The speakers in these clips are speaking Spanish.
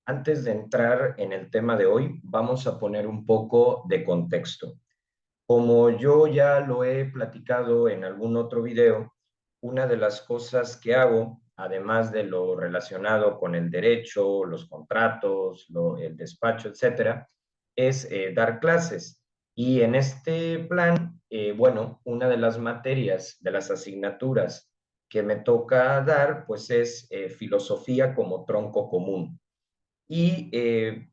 Antes de entrar en el tema de hoy, vamos a poner un poco de contexto. Como yo ya lo he platicado en algún otro video, una de las cosas que hago, además de lo relacionado con el derecho, los contratos, el despacho, etcétera, es dar clases. Y en este plan, bueno, una de las materias, de las asignaturas que me toca dar, pues es filosofía como tronco común y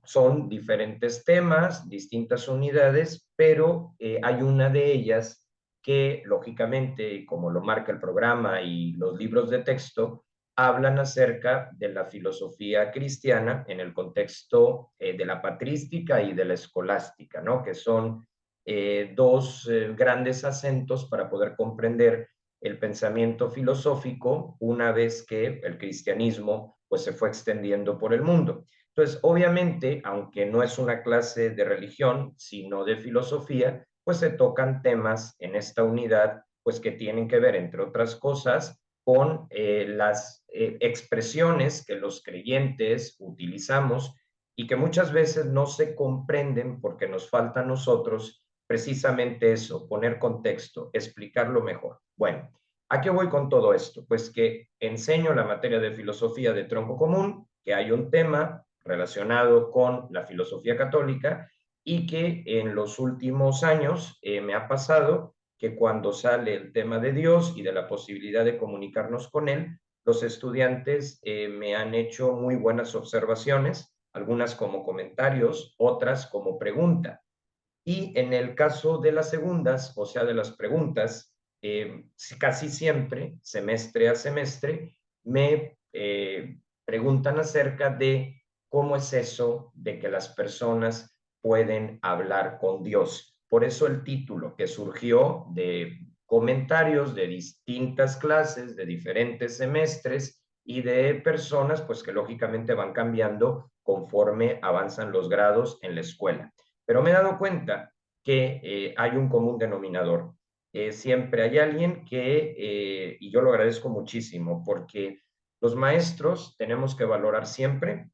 son diferentes temas, distintas unidades, pero hay una de ellas que lógicamente, como lo marca el programa y los libros de texto, hablan acerca de la filosofía cristiana en el contexto de la patrística y de la escolástica, ¿no? Que son dos grandes acentos para poder comprender el pensamiento filosófico una vez que el cristianismo pues se fue extendiendo por el mundo. Entonces, obviamente, aunque no es una clase de religión, sino de filosofía, pues se tocan temas en esta unidad, pues que tienen que ver, entre otras cosas, con las expresiones que los creyentes utilizamos y que muchas veces no se comprenden porque nos falta a nosotros precisamente eso, poner contexto, explicarlo mejor. Bueno, ¿a qué voy con todo esto? Pues que enseño la materia de filosofía de tronco común, que hay un tema relacionado con la filosofía católica y que en los últimos años me ha pasado que cuando sale el tema de Dios y de la posibilidad de comunicarnos con Él, los estudiantes me han hecho muy buenas observaciones, algunas como comentarios, otras como pregunta. Y en el caso de las segundas, o sea, de las preguntas, casi siempre, semestre a semestre, me preguntan acerca de cómo es eso de que las personas pueden hablar con Dios. Por eso el título, que surgió de comentarios de distintas clases, de diferentes semestres y de personas, pues que lógicamente van cambiando conforme avanzan los grados en la escuela. Pero me he dado cuenta que hay un común denominador. Siempre hay alguien que, y yo lo agradezco muchísimo, porque los maestros tenemos que valorar siempre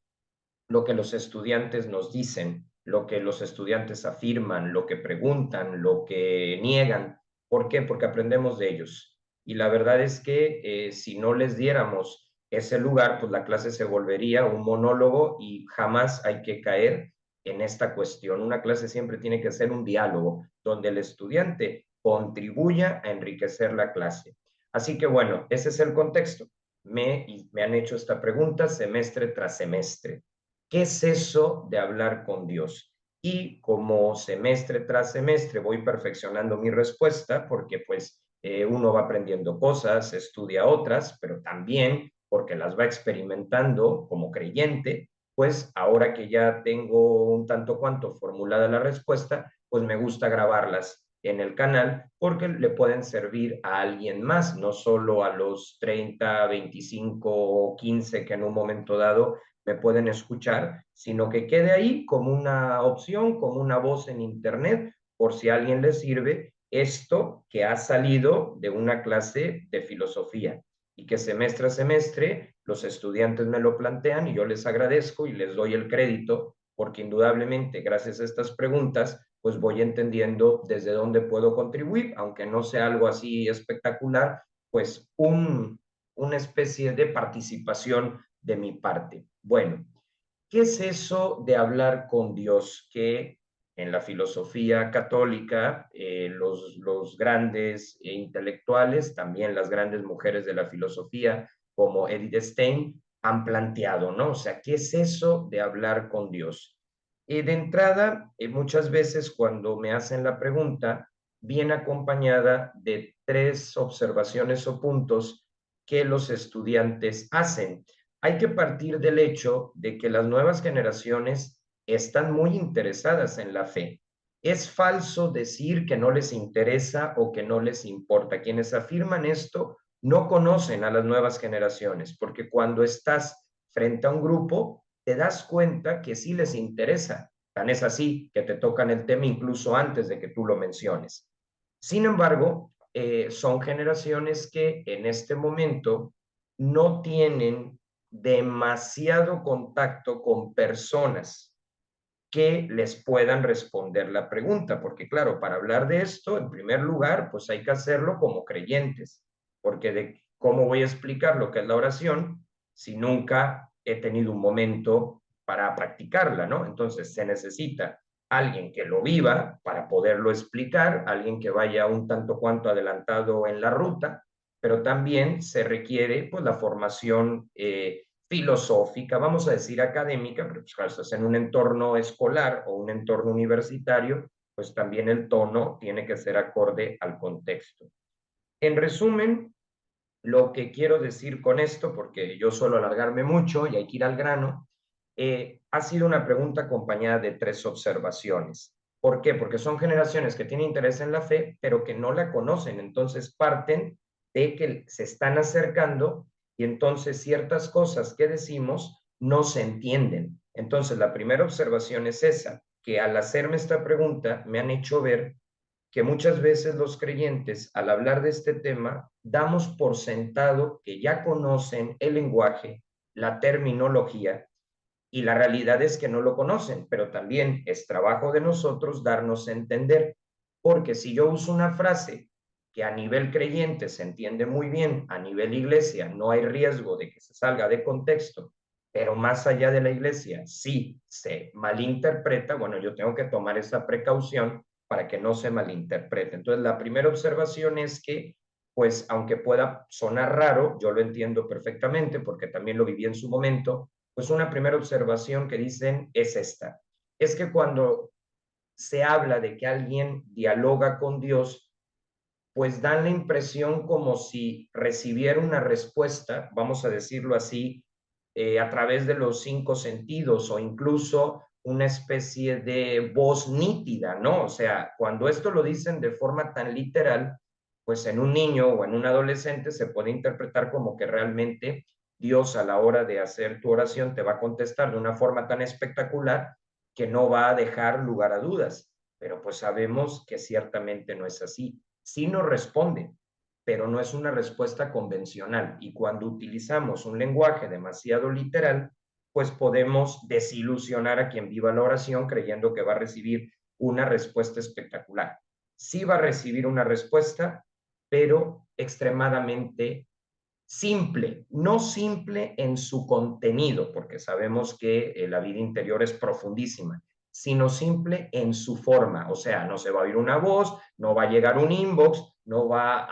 lo que los estudiantes nos dicen, lo que los estudiantes afirman, lo que preguntan, lo que niegan. ¿Por qué? Porque aprendemos de ellos. Y la verdad es que si no les diéramos ese lugar, pues la clase se volvería un monólogo y jamás hay que caer en esta cuestión. Una clase siempre tiene que ser un diálogo donde el estudiante contribuya a enriquecer la clase. Así que bueno, ese es el contexto. Me han hecho esta pregunta semestre tras semestre. ¿Qué es eso de hablar con Dios? Y como semestre tras semestre voy perfeccionando mi respuesta porque pues uno va aprendiendo cosas, estudia otras, pero también porque las va experimentando como creyente, pues ahora que ya tengo un tanto cuanto formulada la respuesta, pues me gusta grabarlas en el canal porque le pueden servir a alguien más, no solo a los 30, 25 o 15 que en un momento dado me pueden escuchar, sino que quede ahí como una opción, como una voz en internet, por si a alguien le sirve esto que ha salido de una clase de filosofía y que semestre a semestre los estudiantes me lo plantean y yo les agradezco y les doy el crédito porque indudablemente gracias a estas preguntas pues voy entendiendo desde dónde puedo contribuir, aunque no sea algo así espectacular, pues una especie de participación de mi parte. Bueno, ¿qué es eso de hablar con Dios? Que en la filosofía católica, los grandes intelectuales, también las grandes mujeres de la filosofía, como Edith Stein, han planteado, ¿no? O sea, ¿qué es eso de hablar con Dios? De entrada, muchas veces cuando me hacen la pregunta, viene acompañada de tres observaciones o puntos que los estudiantes hacen. Hay que partir del hecho de que las nuevas generaciones están muy interesadas en la fe. Es falso decir que no les interesa o que no les importa. Quienes afirman esto no conocen a las nuevas generaciones, porque cuando estás frente a un grupo, te das cuenta que sí les interesa. Tan es así que te tocan el tema incluso antes de que tú lo menciones. Sin embargo, son generaciones que en este momento no tienen demasiado contacto con personas que les puedan responder la pregunta, porque claro, para hablar de esto, en primer lugar, pues hay que hacerlo como creyentes, porque de cómo voy a explicar lo que es la oración si nunca he tenido un momento para practicarla, ¿no? Entonces se necesita alguien que lo viva para poderlo explicar, alguien que vaya un tanto cuanto adelantado en la ruta, pero también se requiere pues la formación filosófica, vamos a decir académica, pero pues, claro, estás en un entorno escolar o un entorno universitario, pues también el tono tiene que ser acorde al contexto. En resumen, lo que quiero decir con esto, porque yo suelo alargarme mucho y hay que ir al grano, ha sido una pregunta acompañada de 3 observaciones. ¿Por qué? Porque son generaciones que tienen interés en la fe, pero que no la conocen. Entonces parten de que se están acercando y entonces ciertas cosas que decimos no se entienden. Entonces la primera observación es esa, que al hacerme esta pregunta me han hecho ver que muchas veces los creyentes, al hablar de este tema, damos por sentado que ya conocen el lenguaje, la terminología, y la realidad es que no lo conocen, pero también es trabajo de nosotros darnos a entender, porque si yo uso una frase que a nivel creyente se entiende muy bien, a nivel iglesia no hay riesgo de que se salga de contexto, pero más allá de la iglesia sí se malinterpreta, bueno, yo tengo que tomar esa precaución para que no se malinterprete. Entonces, la primera observación es que, pues, aunque pueda sonar raro, yo lo entiendo perfectamente porque también lo viví en su momento, pues una primera observación que dicen es esta, es que cuando se habla de que alguien dialoga con Dios, pues dan la impresión como si recibiera una respuesta, vamos a decirlo así, a través de los 5 sentidos o incluso una especie de voz nítida, ¿no? O sea, cuando esto lo dicen de forma tan literal, pues en un niño o en un adolescente se puede interpretar como que realmente Dios a la hora de hacer tu oración te va a contestar de una forma tan espectacular que no va a dejar lugar a dudas. Pero pues sabemos que ciertamente no es así. Sí nos responde, pero no es una respuesta convencional. Y cuando utilizamos un lenguaje demasiado literal, pues podemos desilusionar a quien viva la oración creyendo que va a recibir una respuesta espectacular. Sí va a recibir una respuesta, pero extremadamente simple, no simple en su contenido, porque sabemos que la vida interior es profundísima, sino simple en su forma, o sea, no se va a oír una voz, no va a llegar un inbox, no va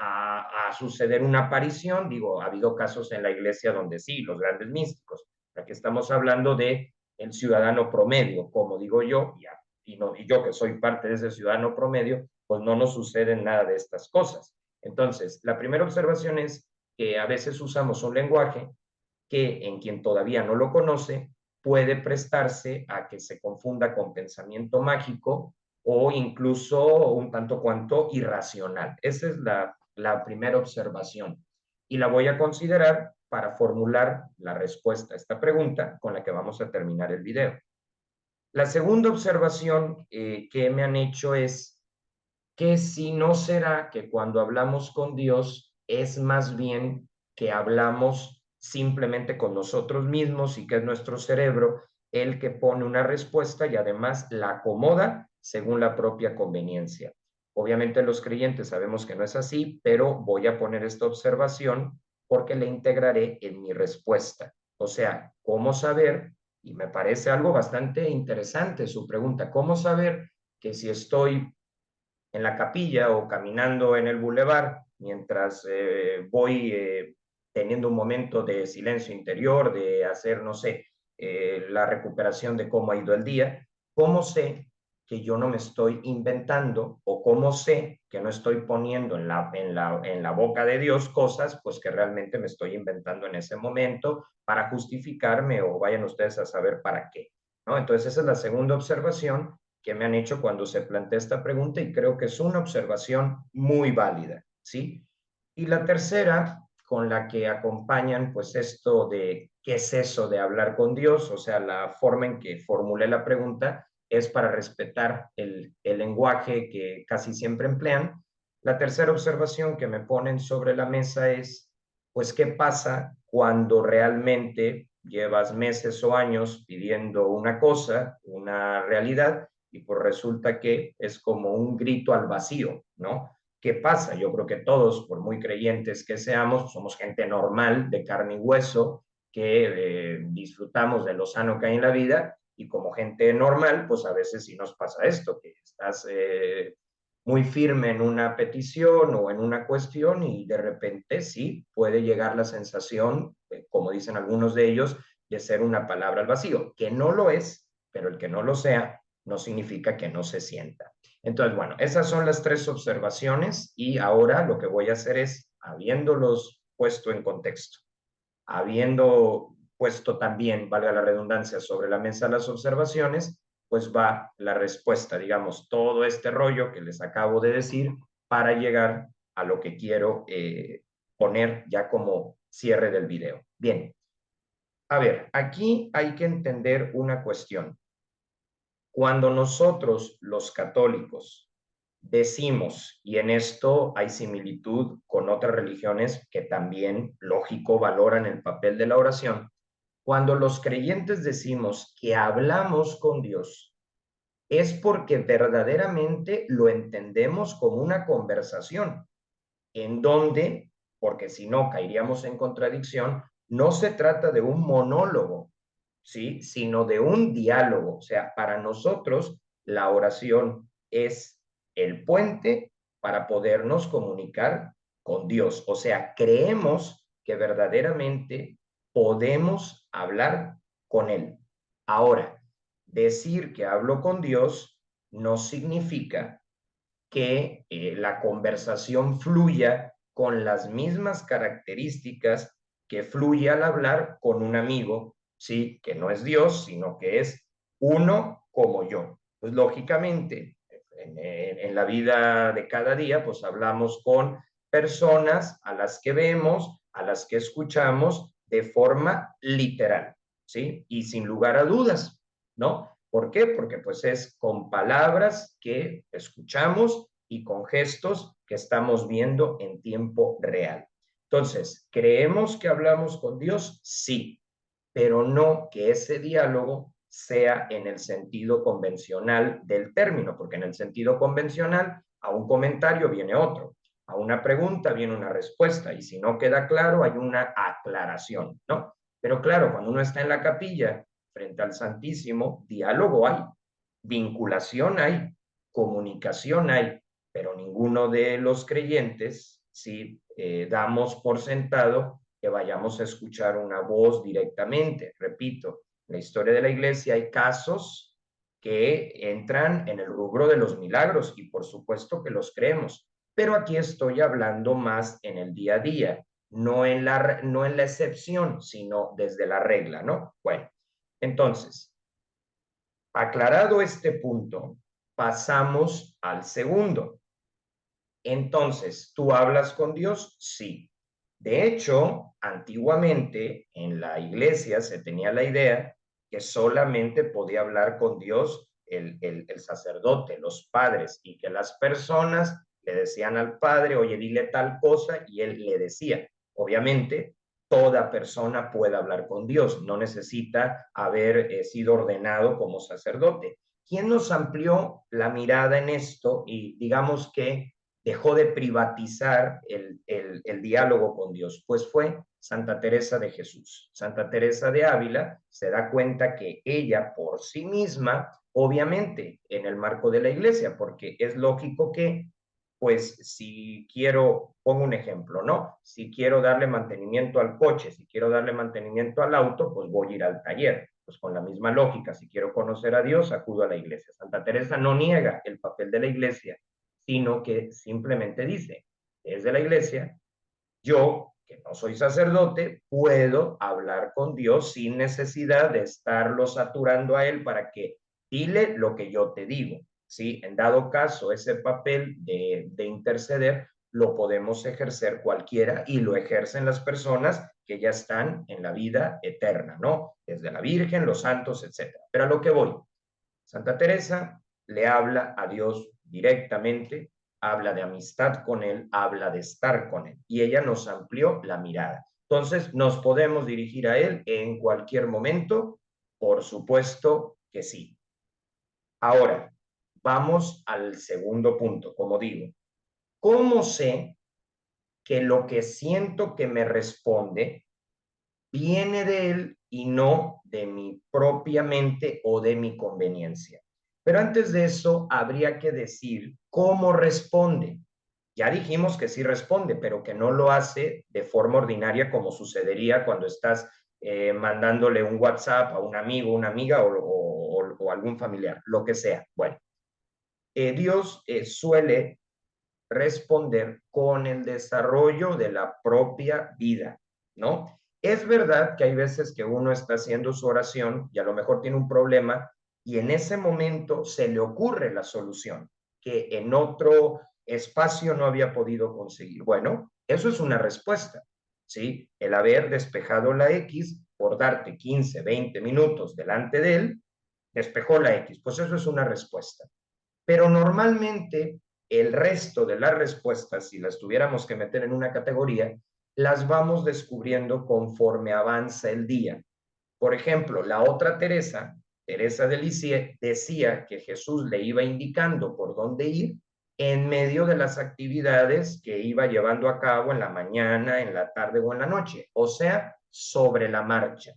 a suceder una aparición, digo, ha habido casos en la iglesia donde sí, los grandes místicos, aquí estamos hablando de el ciudadano promedio, como digo yo, y yo que soy parte de ese ciudadano promedio, pues no nos suceden nada de estas cosas. Entonces, la primera observación es que a veces usamos un lenguaje que en quien todavía no lo conoce puede prestarse a que se confunda con pensamiento mágico o incluso un tanto cuanto irracional. Esa es la primera observación y la voy a considerar para formular la respuesta a esta pregunta con la que vamos a terminar el video. La segunda observación que me han hecho es que si no será que cuando hablamos con Dios es más bien que hablamos simplemente con nosotros mismos y que es nuestro cerebro el que pone una respuesta y además la acomoda según la propia conveniencia. Obviamente los creyentes sabemos que no es así, pero voy a poner esta observación porque la integraré en mi respuesta. O sea, ¿cómo saber? Y me parece algo bastante interesante su pregunta, ¿cómo saber que si estoy en la capilla o caminando en el bulevar mientras voy teniendo un momento de silencio interior, de hacer, no sé, la recuperación de cómo ha ido el día? ¿Cómo sé que yo no me estoy inventando o cómo sé que no estoy poniendo en la boca de Dios cosas pues que realmente me estoy inventando en ese momento para justificarme o vayan ustedes a saber para qué? ¿No? Entonces esa es la segunda observación que me han hecho cuando se plantea esta pregunta y creo que es una observación muy válida, ¿sí? Y la tercera, con la que acompañan pues esto de qué es eso de hablar con Dios, o sea, la forma en que formulé la pregunta es para respetar el lenguaje que casi siempre emplean. La tercera observación que me ponen sobre la mesa es, pues, ¿qué pasa cuando realmente llevas meses o años pidiendo una cosa, una realidad, y pues resulta que es como un grito al vacío, ¿no? ¿Qué pasa? Yo creo que todos, por muy creyentes que seamos, somos gente normal, de carne y hueso, que disfrutamos de lo sano que hay en la vida, y como gente normal, pues a veces sí nos pasa esto, que estás muy firme en una petición o en una cuestión y de repente sí puede llegar la sensación, como dicen algunos de ellos, de ser una palabra al vacío, que no lo es, pero el que no lo sea no significa que no se sienta. Entonces, bueno, esas son las tres observaciones y ahora lo que voy a hacer es, habiéndolos puesto en contexto, habiendo puesto también, valga la redundancia, sobre la mesa las observaciones, pues va la respuesta, digamos, todo este rollo que les acabo de decir para llegar a lo que quiero poner ya como cierre del video. Bien, a ver, aquí hay que entender una cuestión. Cuando nosotros, los católicos, decimos, y en esto hay similitud con otras religiones que también, lógico, valoran el papel de la oración, cuando los creyentes decimos que hablamos con Dios, es porque verdaderamente lo entendemos como una conversación, en donde, porque si no caeríamos en contradicción, no se trata de un monólogo, ¿sí? Sino de un diálogo. O sea, para nosotros la oración es el puente para podernos comunicar con Dios. O sea, creemos que verdaderamente podemos hablar con Él. Ahora, decir que hablo con Dios no significa que la conversación fluya con las mismas características que fluye al hablar con un amigo, ¿sí? Que no es Dios, sino que es uno como yo. Pues lógicamente, en la vida de cada día, pues hablamos con personas a las que vemos, a las que escuchamos de forma literal, ¿sí? Y sin lugar a dudas, ¿no? ¿Por qué? Porque pues es con palabras que escuchamos y con gestos que estamos viendo en tiempo real. Entonces, ¿creemos que hablamos con Dios? Sí, pero no que ese diálogo sea en el sentido convencional del término, porque en el sentido convencional a un comentario viene otro, a una pregunta viene una respuesta y si no queda claro hay una aclaración, ¿no? Pero claro, cuando uno está en la capilla frente al Santísimo, diálogo hay, vinculación hay, comunicación hay, pero ninguno de los creyentes, si damos por sentado que vayamos a escuchar una voz directamente. Repito, en la historia de la iglesia hay casos que entran en el rubro de los milagros y por supuesto que los creemos, pero aquí estoy hablando más en el día a día, no en la excepción, sino desde la regla, ¿no? Bueno, entonces, aclarado este punto, pasamos al segundo. Entonces, ¿tú hablas con Dios? Sí. De hecho, antiguamente en la iglesia se tenía la idea que solamente podía hablar con Dios el sacerdote, los padres, y que las personas le decían al padre, oye, dile tal cosa, y él le decía. Obviamente, toda persona puede hablar con Dios, no necesita haber sido ordenado como sacerdote. ¿Quién nos amplió la mirada en esto y digamos que dejó de privatizar el diálogo con Dios? Pues fue Santa Teresa de Jesús. Santa Teresa de Ávila se da cuenta que ella por sí misma, obviamente en el marco de la iglesia, porque es lógico que, pues si quiero, pongo un ejemplo, ¿no? Si quiero darle mantenimiento al coche, si quiero darle mantenimiento al auto, pues voy a ir al taller. Pues con la misma lógica, si quiero conocer a Dios, acudo a la iglesia. Santa Teresa no niega el papel de la iglesia, sino que simplemente dice, desde la iglesia, yo, que no soy sacerdote, puedo hablar con Dios sin necesidad de estarlo saturando a Él para que dile lo que yo te digo. ¿Sí? En dado caso, ese papel de interceder lo podemos ejercer cualquiera y lo ejercen las personas que ya están en la vida eterna, ¿no? Desde la Virgen, los santos, etcétera. Pero a lo que voy, Santa Teresa le habla a Dios directamente, habla de amistad con Él, habla de estar con Él. Y ella nos amplió la mirada. Entonces, ¿nos podemos dirigir a Él en cualquier momento? Por supuesto que sí. Ahora, vamos al segundo punto, como digo. ¿Cómo sé que lo que siento que me responde viene de Él y no de mi propia mente o de mi conveniencia? Pero antes de eso, habría que decir cómo responde. Ya dijimos que sí responde, pero que no lo hace de forma ordinaria como sucedería cuando estás mandándole un WhatsApp a un amigo, una amiga o algún familiar, lo que sea. Bueno, Dios suele responder con el desarrollo de la propia vida, ¿no? Es verdad que hay veces que uno está haciendo su oración y a lo mejor tiene un problema y en ese momento se le ocurre la solución que en otro espacio no había podido conseguir. Bueno, eso es una respuesta, ¿sí? El haber despejado la X por darte 15, 20 minutos delante de él, despejó la X, pues eso es una respuesta. Pero normalmente el resto de las respuestas, si las tuviéramos que meter en una categoría, las vamos descubriendo conforme avanza el día. Por ejemplo, la otra Teresa, Teresa de Lisieux, decía que Jesús le iba indicando por dónde ir en medio de las actividades que iba llevando a cabo en la mañana, en la tarde o en la noche, o sea, sobre la marcha,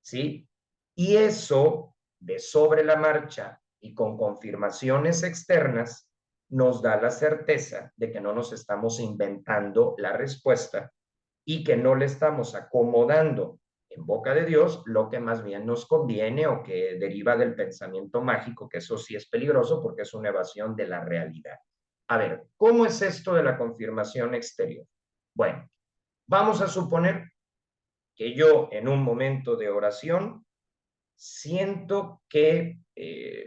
¿sí? Y eso de sobre la marcha y con confirmaciones externas nos da la certeza de que no nos estamos inventando la respuesta y que no le estamos acomodando en boca de Dios lo que más bien nos conviene o que deriva del pensamiento mágico, que eso sí es peligroso porque es una evasión de la realidad. A ver, ¿cómo es esto de la confirmación exterior? Bueno, vamos a suponer que yo en un momento de oración siento que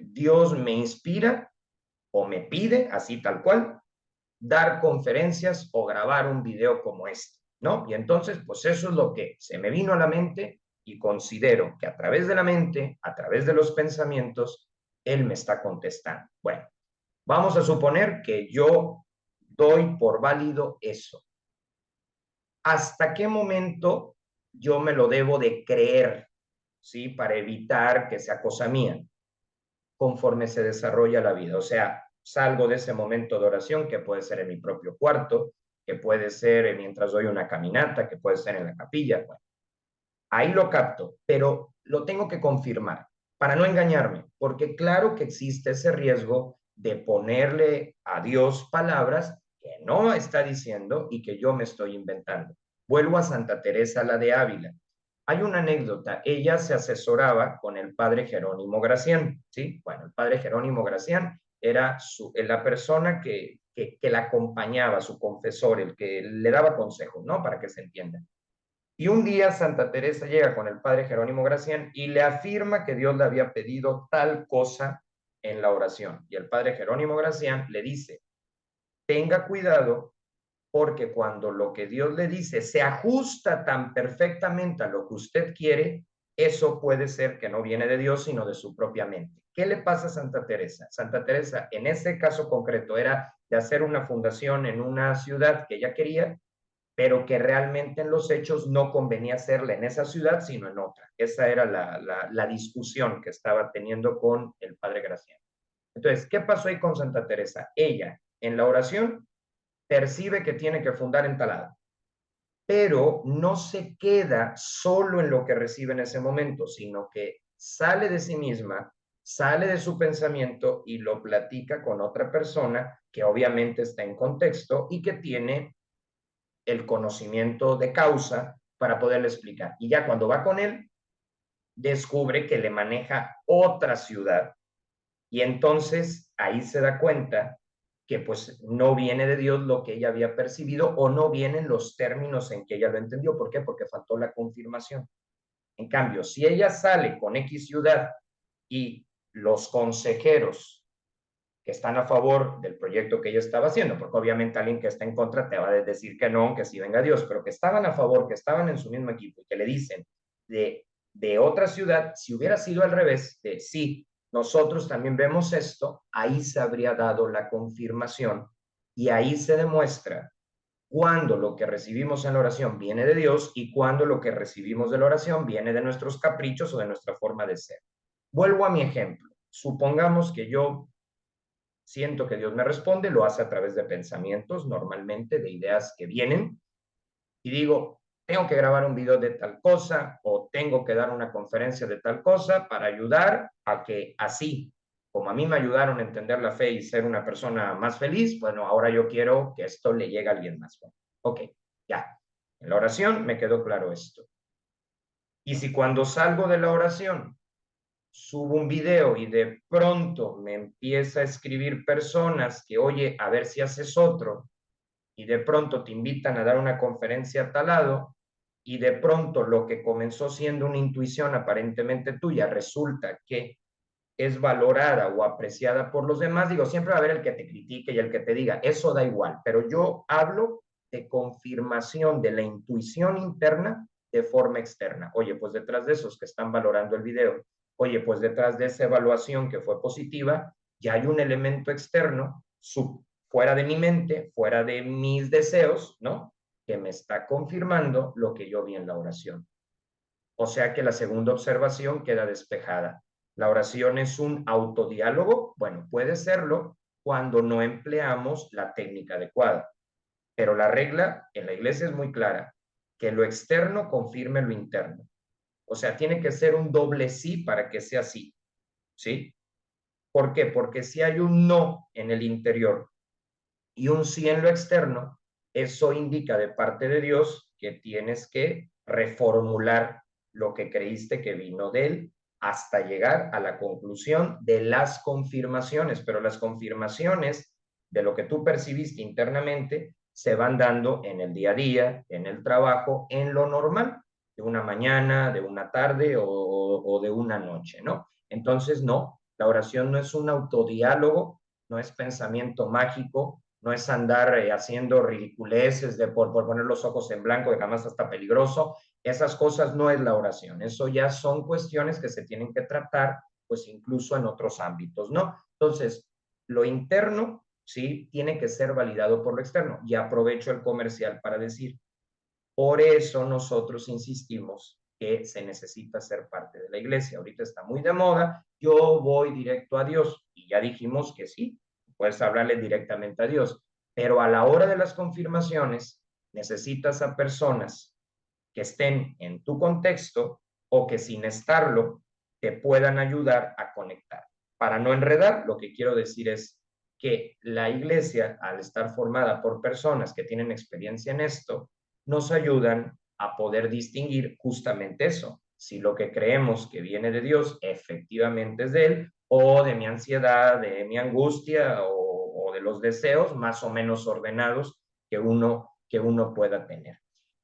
Dios me inspira o me pide, así tal cual, dar conferencias o grabar un video como este, ¿no? Y entonces, pues eso es lo que se me vino a la mente y considero que a través de la mente, a través de los pensamientos, Él me está contestando. Bueno, vamos a suponer que yo doy por válido eso. ¿Hasta qué momento yo me lo debo de creer, ¿sí? Para evitar que sea cosa mía, conforme se desarrolla la vida. O sea, salgo de ese momento de oración, que puede ser en mi propio cuarto, que puede ser mientras doy una caminata, que puede ser en la capilla. Bueno, ahí lo capto, pero lo tengo que confirmar para no engañarme, porque claro que existe ese riesgo de ponerle a Dios palabras que no está diciendo y que yo me estoy inventando. Vuelvo a Santa Teresa, la de Ávila. Hay una anécdota, ella se asesoraba con el padre Jerónimo Gracián, ¿sí? Bueno, el padre Jerónimo Gracián era la persona que la acompañaba, su confesor, el que le daba consejos, ¿no? Para que se entienda. Y un día Santa Teresa llega con el padre Jerónimo Gracián y le afirma que Dios le había pedido tal cosa en la oración. Y el padre Jerónimo Gracián le dice, tenga cuidado porque cuando lo que Dios le dice se ajusta tan perfectamente a lo que usted quiere, eso puede ser que no viene de Dios, sino de su propia mente. ¿Qué le pasa a Santa Teresa? Santa Teresa, en ese caso concreto, era de hacer una fundación en una ciudad que ella quería, pero que realmente en los hechos no convenía hacerla en esa ciudad, sino en otra. Esa era la discusión que estaba teniendo con el padre Graciano. Entonces, ¿qué pasó ahí con Santa Teresa? Ella, en la oración, percibe que tiene que fundar en tal lado, pero no se queda solo en lo que recibe en ese momento, sino que sale de sí misma, sale de su pensamiento y lo platica con otra persona que obviamente está en contexto y que tiene el conocimiento de causa para poderle explicar. Y ya cuando va con él, descubre que le maneja otra ciudad y entonces ahí se da cuenta que pues no viene de Dios lo que ella había percibido o no vienen los términos en que ella lo entendió. ¿Por qué? Porque faltó la confirmación. En cambio, si ella sale con X ciudad y los consejeros que están a favor del proyecto que ella estaba haciendo, porque obviamente alguien que está en contra te va a decir que no, que sí venga Dios, pero que estaban a favor, que estaban en su mismo equipo y que le dicen de otra ciudad, si hubiera sido al revés, de sí, nosotros también vemos esto, ahí se habría dado la confirmación y ahí se demuestra cuando lo que recibimos en la oración viene de Dios y cuando lo que recibimos de la oración viene de nuestros caprichos o de nuestra forma de ser. Vuelvo a mi ejemplo. Supongamos que yo siento que Dios me responde, lo hace a través de pensamientos, normalmente de ideas que vienen, y digo, tengo que grabar un video de tal cosa o tengo que dar una conferencia de tal cosa para ayudar a que así, como a mí me ayudaron a entender la fe y ser una persona más feliz, bueno, ahora yo quiero que esto le llegue a alguien más. Bueno, ok, ya. En la oración me quedó claro esto. Y si cuando salgo de la oración subo un video y de pronto me empieza a escribir personas que, oye, a ver si haces otro, y de pronto te invitan a dar una conferencia a tal lado, y de pronto lo que comenzó siendo una intuición aparentemente tuya resulta que es valorada o apreciada por los demás, digo, siempre va a haber el que te critique y el que te diga, eso da igual, pero yo hablo de confirmación de la intuición interna de forma externa. Oye, pues detrás de esos que están valorando el video, oye, pues detrás de esa evaluación que fue positiva, ya hay un elemento externo fuera de mi mente, fuera de mis deseos, ¿no? Que me está confirmando lo que yo vi en la oración. O sea que la segunda observación queda despejada. ¿La oración es un autodiálogo? Bueno, puede serlo cuando no empleamos la técnica adecuada. Pero la regla en la iglesia es muy clara, que lo externo confirme lo interno. O sea, tiene que ser un doble sí para que sea sí. ¿Sí? ¿Por qué? Porque si hay un no en el interior y un sí en lo externo, eso indica de parte de Dios que tienes que reformular lo que creíste que vino de él hasta llegar a la conclusión de las confirmaciones, pero las confirmaciones de lo que tú percibiste internamente se van dando en el día a día, en el trabajo, en lo normal, de una mañana, de una tarde o de una noche, ¿no? Entonces, no, la oración no es un autodiálogo, no es pensamiento mágico, no es andar haciendo ridiculeces de por poner los ojos en blanco, que jamás está peligroso. Esas cosas no es la oración. Eso ya son cuestiones que se tienen que tratar, pues incluso en otros ámbitos, ¿no? Entonces, lo interno, sí, tiene que ser validado por lo externo. Y aprovecho el comercial para decir, por eso nosotros insistimos que se necesita ser parte de la iglesia. Ahorita está muy de moda, yo voy directo a Dios. Y ya dijimos que sí, puedes hablarle directamente a Dios. Pero a la hora de las confirmaciones, necesitas a personas que estén en tu contexto o que sin estarlo te puedan ayudar a conectar. Para no enredar, lo que quiero decir es que la iglesia, al estar formada por personas que tienen experiencia en esto, nos ayudan a poder distinguir justamente eso, si lo que creemos que viene de Dios efectivamente es de Él, o de mi ansiedad, de mi angustia, o de los deseos más o menos ordenados que uno pueda tener.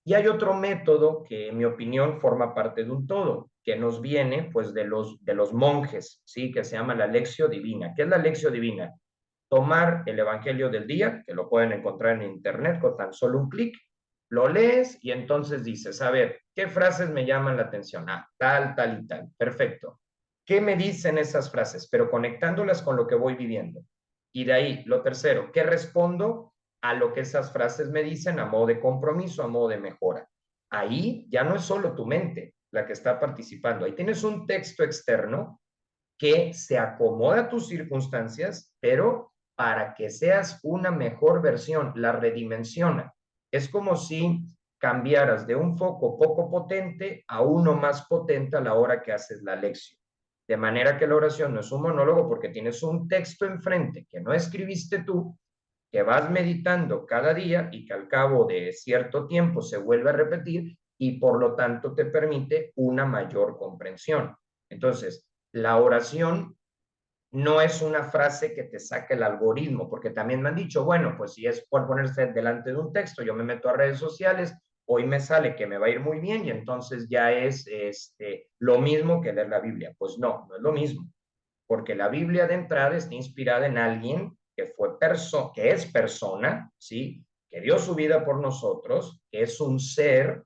Y hay otro método que, en mi opinión, forma parte de un todo, que nos viene pues de los monjes, ¿sí? Que se llama la Lectio Divina. ¿Qué es la Lectio Divina? Tomar el Evangelio del día, que lo pueden encontrar en internet con tan solo un clic, lo lees y entonces dices, a ver, ¿qué frases me llaman la atención? Ah, tal, tal y tal. Perfecto. ¿Qué me dicen esas frases? Pero conectándolas con lo que voy viviendo. Y de ahí, lo tercero, ¿qué respondo a lo que esas frases me dicen a modo de compromiso, a modo de mejora? Ahí ya no es solo tu mente la que está participando. Ahí tienes un texto externo que se acomoda a tus circunstancias, pero para que seas una mejor versión, la redimensiona. Es como si cambiaras de un foco poco potente a uno más potente a la hora que haces la lección. De manera que la oración no es un monólogo porque tienes un texto enfrente que no escribiste tú, que vas meditando cada día y que al cabo de cierto tiempo se vuelve a repetir y por lo tanto te permite una mayor comprensión. Entonces, la oración no es una frase que te saque el algoritmo, porque también me han dicho, bueno, pues si es por ponerse delante de un texto, yo me meto a redes sociales, hoy me sale que me va a ir muy bien y entonces ya es lo mismo que leer la Biblia. Pues no, no es lo mismo, porque la Biblia de entrada está inspirada en alguien que que es persona, ¿sí? Que dio su vida por nosotros, que es un ser,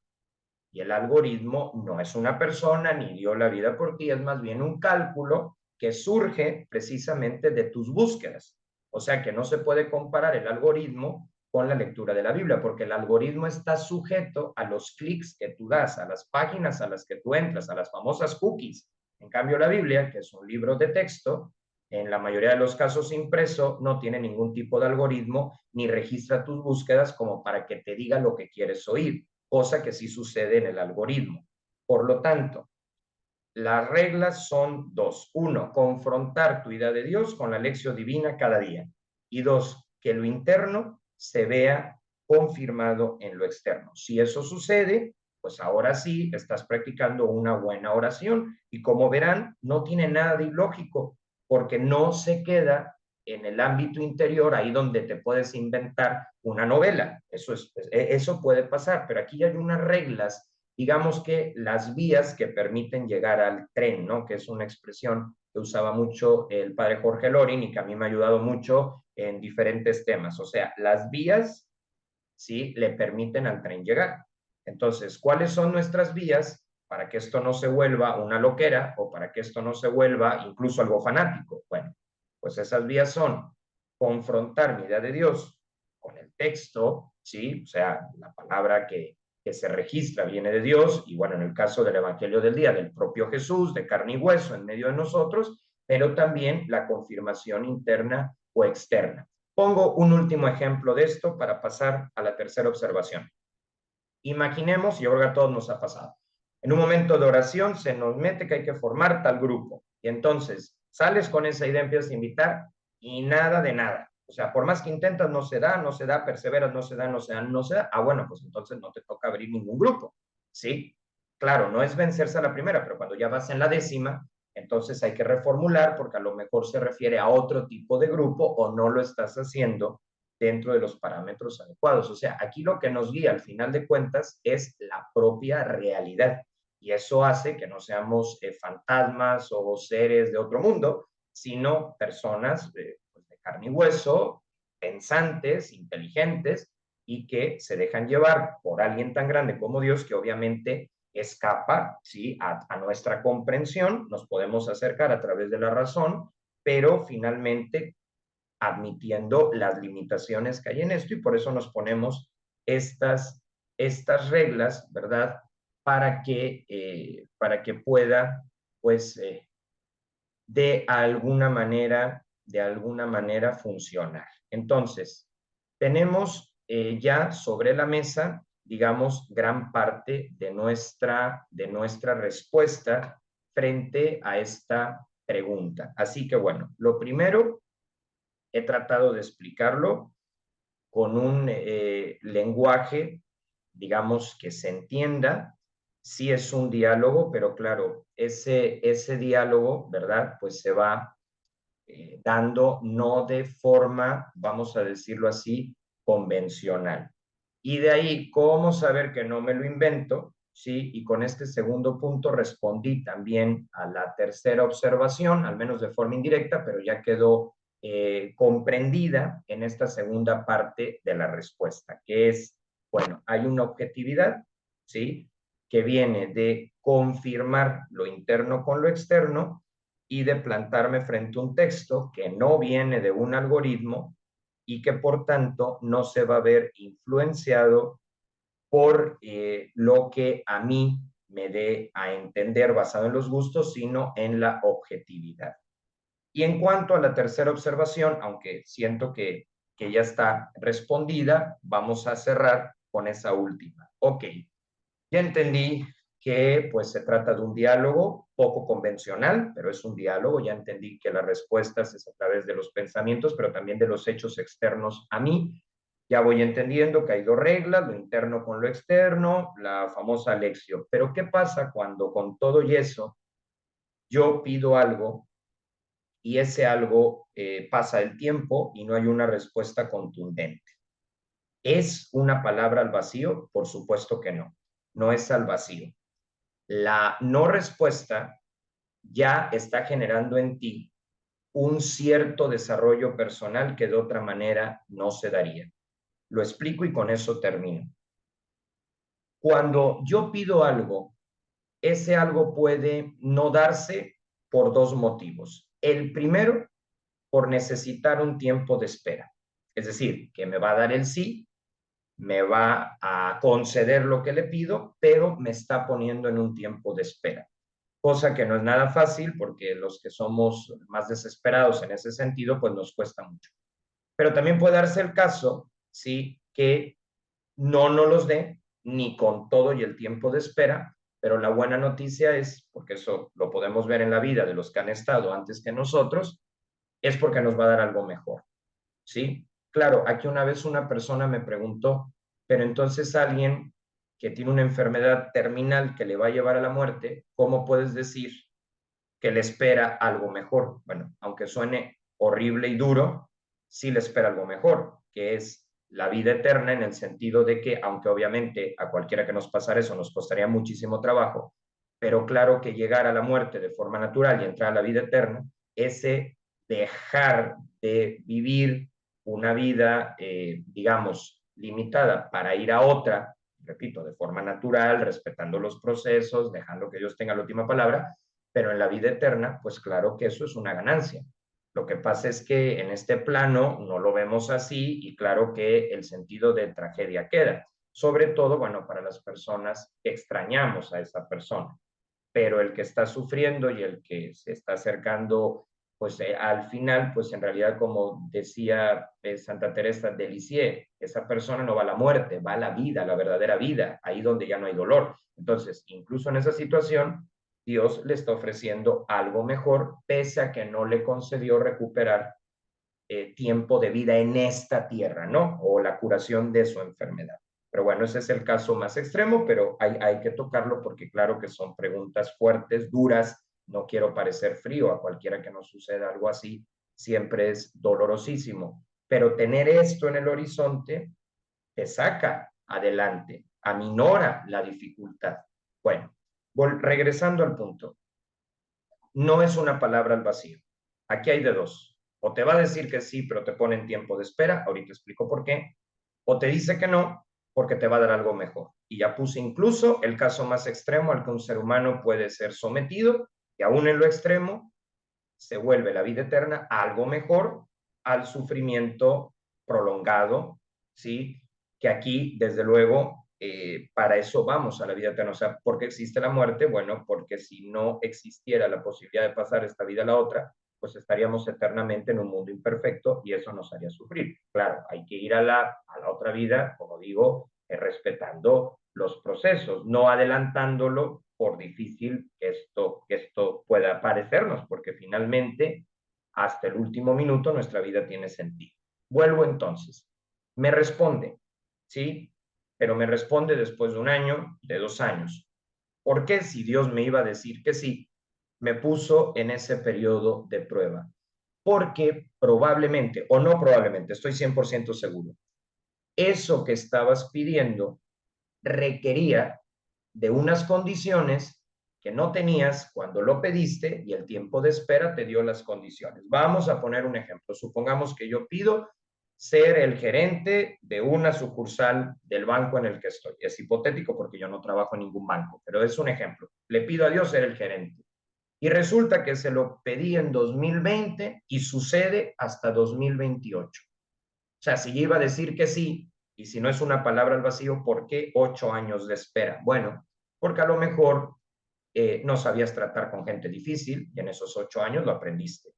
y el algoritmo no es una persona ni dio la vida por ti, es más bien un cálculo que surge precisamente de tus búsquedas. O sea que no se puede comparar el algoritmo con la lectura de la Biblia, porque el algoritmo está sujeto a los clics que tú das, a las páginas a las que tú entras, a las famosas cookies. En cambio, la Biblia, que es un libro de texto, en la mayoría de los casos impreso, no tiene ningún tipo de algoritmo ni registra tus búsquedas como para que te diga lo que quieres oír, cosa que sí sucede en el algoritmo. Por lo tanto, las reglas son dos. Uno, confrontar tu idea de Dios con la lección divina cada día. Y dos, que lo interno se vea confirmado en lo externo. Si eso sucede, pues ahora sí estás practicando una buena oración. Y como verán, no tiene nada de ilógico, porque no se queda en el ámbito interior, ahí donde te puedes inventar una novela. Eso puede pasar, pero aquí hay unas reglas, digamos que las vías que permiten llegar al tren, ¿no? Que es una expresión que usaba mucho el padre Jorge Loring y que a mí me ha ayudado mucho en diferentes temas. O sea, las vías, ¿sí? Le permiten al tren llegar. Entonces, ¿cuáles son nuestras vías para que esto no se vuelva una loquera o para que esto no se vuelva incluso algo fanático? Bueno, pues esas vías son confrontar mi idea de Dios con el texto, ¿sí? O sea, la palabra que se registra viene de Dios, y bueno, en el caso del Evangelio del día, del propio Jesús, de carne y hueso en medio de nosotros, pero también la confirmación interna o externa. Pongo un último ejemplo de esto para pasar a la tercera observación. Imaginemos, y yo creo que a todos nos ha pasado, en un momento de oración se nos mete que hay que formar tal grupo, y entonces sales con esa idea, empiezas a invitar, y nada de nada. O sea, por más que intentas, no se da, no se da, perseveras, no se da, no se da, no se da. Ah, bueno, pues entonces no te toca abrir ningún grupo, ¿sí? Claro, no es vencerse a la primera, pero cuando ya vas en la décima, entonces hay que reformular porque a lo mejor se refiere a otro tipo de grupo o no lo estás haciendo dentro de los parámetros adecuados. O sea, aquí lo que nos guía al final de cuentas es la propia realidad. Y eso hace que no seamos fantasmas o seres de otro mundo, sino personas pues de carne y hueso, pensantes, inteligentes, y que se dejan llevar por alguien tan grande como Dios, que obviamente escapa, ¿sí? A nuestra comprensión. Nos podemos acercar a través de la razón, pero finalmente admitiendo las limitaciones que hay en esto, y por eso nos ponemos estas reglas, ¿verdad? Para que pueda, pues, de alguna manera funcionar. Entonces, tenemos ya sobre la mesa, digamos, gran parte de nuestra respuesta frente a esta pregunta. Así que bueno, lo primero, he tratado de explicarlo con un lenguaje, digamos, que se entienda. Sí es un diálogo, pero claro, ese diálogo, ¿verdad? Pues se va dando no de forma, vamos a decirlo así, convencional. Y de ahí, ¿cómo saber que no me lo invento? Sí, y con este segundo punto respondí también a la tercera observación, al menos de forma indirecta, pero ya quedó comprendida en esta segunda parte de la respuesta, que es, bueno, hay una objetividad, ¿sí? Que viene de confirmar lo interno con lo externo y de plantarme frente a un texto que no viene de un algoritmo y que por tanto no se va a ver influenciado por lo que a mí me dé a entender basado en los gustos, sino en la objetividad. Y en cuanto a la tercera observación, aunque siento que ya está respondida, vamos a cerrar con esa última. Ok, ya entendí que pues se trata de un diálogo poco convencional, pero es un diálogo. Ya entendí que las respuestas es a través de los pensamientos, pero también de los hechos externos a mí. Ya voy entendiendo que hay dos reglas, lo interno con lo externo, la famosa lección. Pero ¿qué pasa cuando con todo y eso yo pido algo y ese algo pasa el tiempo y no hay una respuesta contundente? ¿Es una palabra al vacío? Por supuesto que no. No es al vacío. La no respuesta ya está generando en ti un cierto desarrollo personal que de otra manera no se daría. Lo explico y con eso termino. Cuando yo pido algo, ese algo puede no darse por dos motivos. El primero, por necesitar un tiempo de espera. Es decir, que me va a dar el sí, me va a conceder lo que le pido, pero me está poniendo en un tiempo de espera. Cosa que no es nada fácil porque los que somos más desesperados en ese sentido, pues nos cuesta mucho. Pero también puede darse el caso, sí, que no nos los dé ni con todo y el tiempo de espera, pero la buena noticia es, porque eso lo podemos ver en la vida de los que han estado antes que nosotros, es porque nos va a dar algo mejor, ¿sí? Claro, aquí una vez una persona me preguntó, pero entonces alguien que tiene una enfermedad terminal que le va a llevar a la muerte, ¿cómo puedes decir que le espera algo mejor? Bueno, aunque suene horrible y duro, sí le espera algo mejor, que es la vida eterna en el sentido de que, aunque obviamente a cualquiera que nos pasara eso nos costaría muchísimo trabajo, pero claro que llegar a la muerte de forma natural y entrar a la vida eterna, ese dejar de vivir una vida, digamos, limitada para ir a otra, repito, de forma natural, respetando los procesos, dejando que Dios tenga la última palabra, pero en la vida eterna, pues claro que eso es una ganancia. Lo que pasa es que en este plano no lo vemos así y claro que el sentido de tragedia queda. Sobre todo, bueno, para las personas que extrañamos a esa persona, pero el que está sufriendo y el que se está acercando, pues al final, pues en realidad, como decía Santa Teresa de Lisieux, esa persona no va a la muerte, va a la vida, la verdadera vida, ahí donde ya no hay dolor. Entonces, incluso en esa situación, Dios le está ofreciendo algo mejor, pese a que no le concedió recuperar tiempo de vida en esta tierra, ¿no? O la curación de su enfermedad. Pero bueno, ese es el caso más extremo, pero hay que tocarlo porque claro que son preguntas fuertes, duras. No quiero parecer frío a cualquiera que nos suceda algo así, siempre es dolorosísimo. Pero tener esto en el horizonte te saca adelante, aminora la dificultad. Bueno, regresando al punto, no es una palabra al vacío. Aquí hay de dos. O te va a decir que sí, pero te pone en tiempo de espera, ahorita explico por qué, o te dice que no, porque te va a dar algo mejor. Y ya puse incluso el caso más extremo al que un ser humano puede ser sometido, y aún en lo extremo se vuelve la vida eterna algo mejor al sufrimiento prolongado, ¿sí? Que aquí, desde luego, para eso vamos a la vida eterna. O sea, ¿por qué existe la muerte? Bueno, porque si no existiera la posibilidad de pasar esta vida a la otra, pues estaríamos eternamente en un mundo imperfecto y eso nos haría sufrir. Claro, hay que ir a la otra vida, como digo, respetando los procesos, no adelantándolo por difícil que esto pueda parecernos, porque finalmente hasta el último minuto nuestra vida tiene sentido. Vuelvo entonces. Me responde, ¿sí? Pero me responde después de un año, de 2 años. ¿Por qué si Dios me iba a decir que sí, me puso en ese periodo de prueba? Porque probablemente, o no probablemente, estoy 100% seguro, eso que estabas pidiendo requería de unas condiciones que no tenías cuando lo pediste y el tiempo de espera te dio las condiciones. Vamos a poner un ejemplo. Supongamos que yo pido ser el gerente de una sucursal del banco en el que estoy. Es hipotético porque yo no trabajo en ningún banco, pero es un ejemplo. Le pido a Dios ser el gerente. Y resulta que se lo pedí en 2020 y sucede hasta 2028. O sea, si yo iba a decir que sí, y si no es una palabra al vacío, ¿por qué 8 años de espera? Bueno, porque a lo mejor no sabías tratar con gente difícil y en esos 8 años lo aprendiste.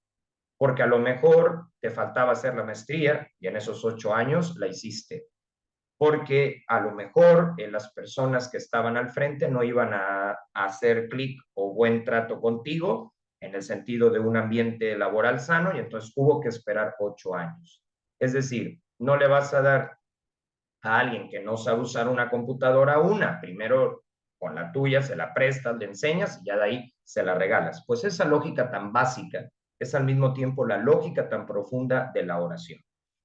Porque a lo mejor te faltaba hacer la maestría y en esos 8 años la hiciste. Porque a lo mejor las personas que estaban al frente no iban a hacer clic o buen trato contigo en el sentido de un ambiente laboral sano y entonces hubo que esperar 8 años. Es decir, no le vas a dar a alguien que no sabe usar una computadora una, primero con la tuya se la prestas, le enseñas y ya de ahí se la regalas. Pues esa lógica tan básica es al mismo tiempo la lógica tan profunda de la oración.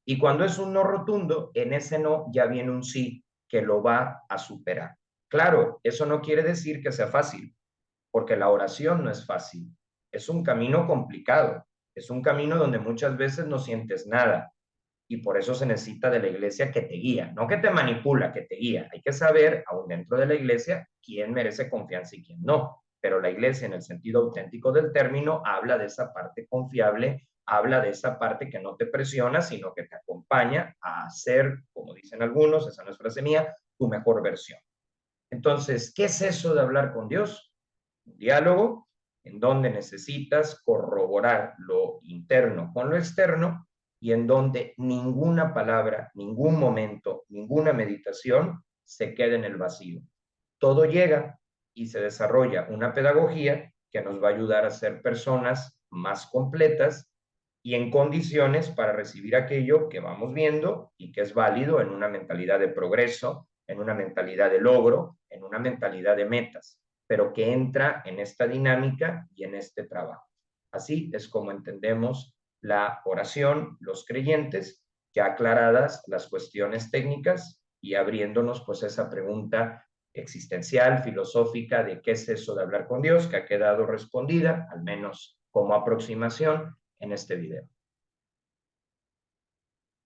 Y cuando es un no rotundo, en ese no ya viene un sí que lo va a superar. Claro, eso no quiere decir que sea fácil, porque la oración no es fácil. Es un camino complicado, es un camino donde muchas veces no sientes nada, y por eso se necesita de la iglesia que te guía, no que te manipula, que te guía. Hay que saber, aún dentro de la iglesia, quién merece confianza y quién no. Pero la iglesia, en el sentido auténtico del término, habla de esa parte confiable habla de esa parte que no te presiona, sino que te acompaña a hacer, como dicen algunos, esa no es frase mía, tu mejor versión. Entonces, ¿qué es eso de hablar con Dios? Un diálogo en donde necesitas corroborar lo interno con lo externo y en donde ninguna palabra, ningún momento, ninguna meditación se quede en el vacío. Todo llega y se desarrolla una pedagogía que nos va a ayudar a ser personas más completas y en condiciones para recibir aquello que vamos viendo y que es válido en una mentalidad de progreso, en una mentalidad de logro, en una mentalidad de metas, pero que entra en esta dinámica y en este trabajo. Así es como entendemos la oración, los creyentes, ya aclaradas las cuestiones técnicas y abriéndonos pues esa pregunta existencial, filosófica, de qué es eso de hablar con Dios, que ha quedado respondida, al menos como aproximación, en este video.